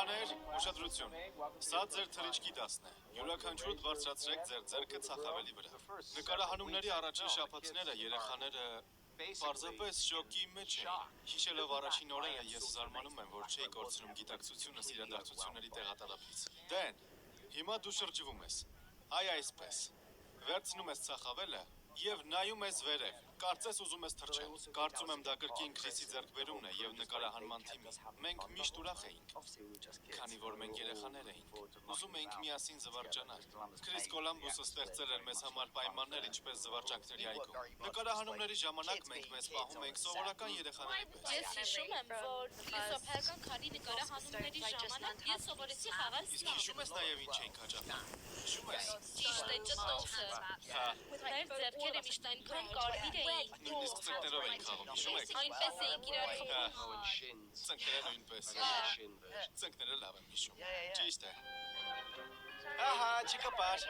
Երեխաներ, ուշադրություն։ Սա ձեր թռիչքի դասն է։ Յուրաքանչյուրդ բարձրացրեք ձեր ձեռքը ցախավելի վրա։ Նկարահանումների առաջին շաբաթները երեխաները պարզապես շոկի մեջ էին։ Հիշելով առաջին օրերը ես զարմանում եմ, որ չէի կորցնում գիտակցությունս իրադարձությունների տեղատարափից։ Դեն, հիմա դու շրջվում ես։ Այ այսպես։ Վերցնում ես ցախավելը և նայում ես վերև, կարծես ուզում ես թռչել։ Կարծում եմ դա կրկին Քրիսի ձեռքբերումն է և նկարահանման թիմի։ Մենք միշտ ուրախ էինք, քանի որ մենք երեխաներ էինք։ Ուզում էինք միասին զվարճանալ։ Քրիս Կոլամբուսը ստեղծել էր մեզ համար պայմաններ, ինչպես զվարճանքների այգում։ Նկարահանումների ժամանակ մենք մեզ պահում ենք սովորական երեխաների պես։ Ես հիշում եմ, որ փիլիսոփայական քարի նկարահանումների ժամանակ ես սովորեցի խաղալ Իսկ հիշում ես նաև ինչ էինք հաճախում։ Հիշում ես։ Ճիշտ է, ճտոցը։ Մեր ձեռքերը միշտ այնքան կարմիր էին։ Նույնիսկ ծնկներով էինք խաղում, հիշում եք։ Այնպես էինք իրար խփում։ Ծնկները նույնպես։ Ծնկները լավ եմ հիշում։ Ճիշտ է։ Ահա, չկպար։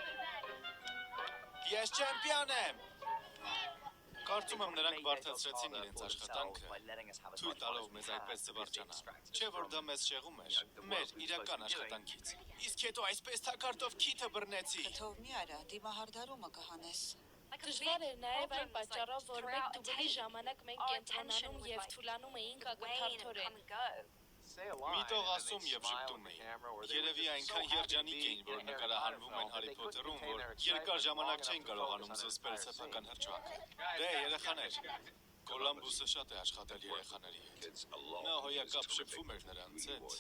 Ես չեմպիոն եմ։ Կարծում եմ նրանք բարդացրեցին իրենց աշխատանքը, թույլ տալով մեզ այդպես զվարճանալ։ Չէ՞ որ դա մեզ շեղում էր, մեր իրական աշխատանքից։ Իսկ հետո այսպես թակարդով քիթը բռնեցի։ Թող մի արա, դիմահարդարումը կհանես։ Դժվար էր նաև այն պատճառով, որ մեկ դուբլի ժամանակ մենք կենտրոնանում և թուլանում էինք ակնթարթորեն։ Մի տող ասում և ժպտում էին։ Երևի այնքան երջանիկ էին, որ նկարահանվում են Հարի Փոթերում, որ երկար ժամանակ չէին կարողանում զսպել սեփական հրճվանքը։ Դե, երեխաներ, Կոլամբուսը շատ է աշխատել երեխաների հետ։ Նա հոյակապ շփվում էր նրանց հետ,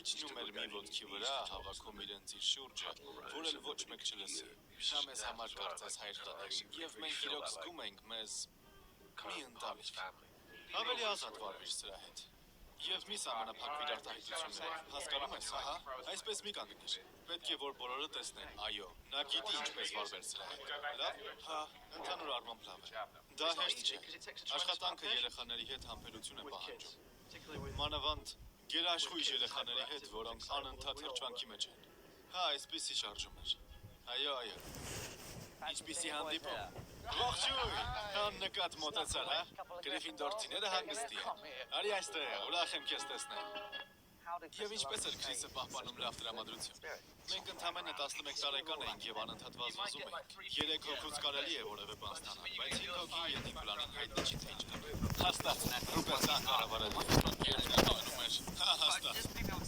իջնում էր մի ոտքի վրա, հավաքում իրենց իր շուրջը, որ էլ ոչ մեկ չլսի։ Նա մեզ համար կարծես հայր տաներ, և մենք իրոք զգում ենք մեզ մի ընտանիք։ Ավելի ազատ վարվիր սրա հետ։ Եվ մի սահմանափակվիր արտահայտություններով, հասկանում ես, ահա, այսպես մի կանգնիր, պետք է որ բոլորը տեսնեն, այո, նա գիտի ինչպես վարվել սրա հետ, լավ, հա, ընդհանուր առմամբ լավ է, դա հեշտ չէ, աշխատանքը երեխաների հետ համբերություն է պահանջում, մանավանդ գերաշխույժ երեխաների հետ, որոնք անընդհատ հրճվանքի մեջ են, հա, այսպիսի շարժում էր, այո, ինչպիսի հանդիպում, ողջույն, աննկատ մոտեցար, հա, Գրիֆինդորցիները հանգստի են, արի այստեղ, ուրախ եմ քեզ տեսնել, և ինչպես էր Քրիսը պահպանում լավ տրամադրություն, մենք ընդամենը 11 տարեկան էինք և անընդհատ վազվզում էինք, 3 հոգուց կարելի է որևէ բան ստանալ, բայց 5 հոգի ետին պլանին հայտնի չի թե ինչ կան, հաստատ, Ռուպերտան կառավարել հաստատ,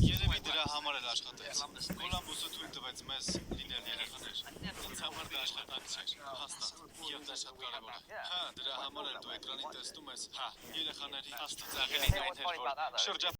երևի դրա համար էլ աշխատեց, Կոլամբուսը թույլ տվեց մեզ լինել երեխաներ, ինձ համար դա աշխատանք չէր, հաստատ, և դա շատ կարևոր է, հա, դրա համար էլ դու էկրանին տեսնում ես, հա, երեխաների աստծաղենին այն էր, որ շրջապատում